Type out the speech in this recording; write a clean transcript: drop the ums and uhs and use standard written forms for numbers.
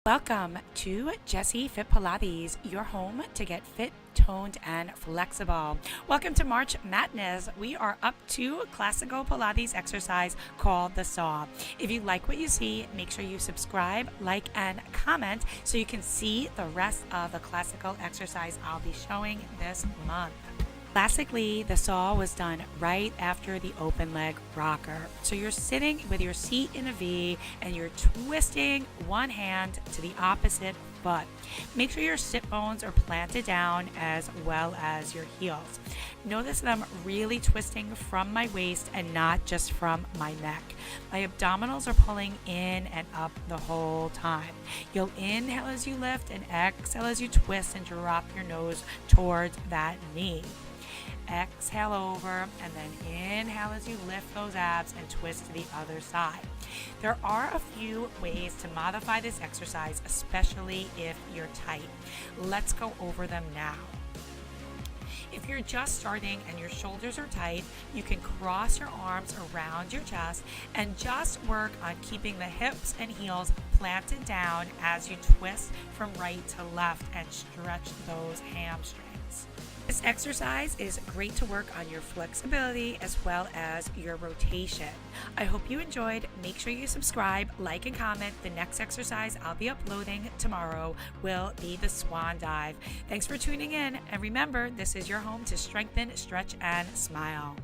Welcome to Jessi Fit Pilates, your home to get fit, toned, and flexible. Welcome to March Madness. We are up to classical Pilates exercise called the saw. If you like what you see, make sure you subscribe, like, and comment so you can see the rest of the classical exercise I'll be showing this month. Classically, the saw was done right after the open leg rocker. So you're sitting with your seat in a V and you're twisting one hand to the opposite foot. Make sure your sit bones are planted down as well as your heels. Notice that I'm really twisting from my waist and not just from my neck. My abdominals are pulling in and up the whole time. You'll inhale as you lift and exhale as you twist and drop your nose towards that knee. Exhale over and then inhale as you lift those abs and twist to the other side. There are a few ways to modify this exercise, especially if you're tight. Let's go over them now. If you're just starting and your shoulders are tight, you can cross your arms around your chest and just work on keeping the hips and heels planted down as you twist from right to left and stretch those hamstrings. This exercise is great to work on your flexibility as well as your rotation. I hope you enjoyed. Make sure you subscribe, like, and comment. The next exercise I'll be uploading tomorrow will be the swan dive. Thanks for tuning in, and remember, this is your home to strengthen, stretch, and smile.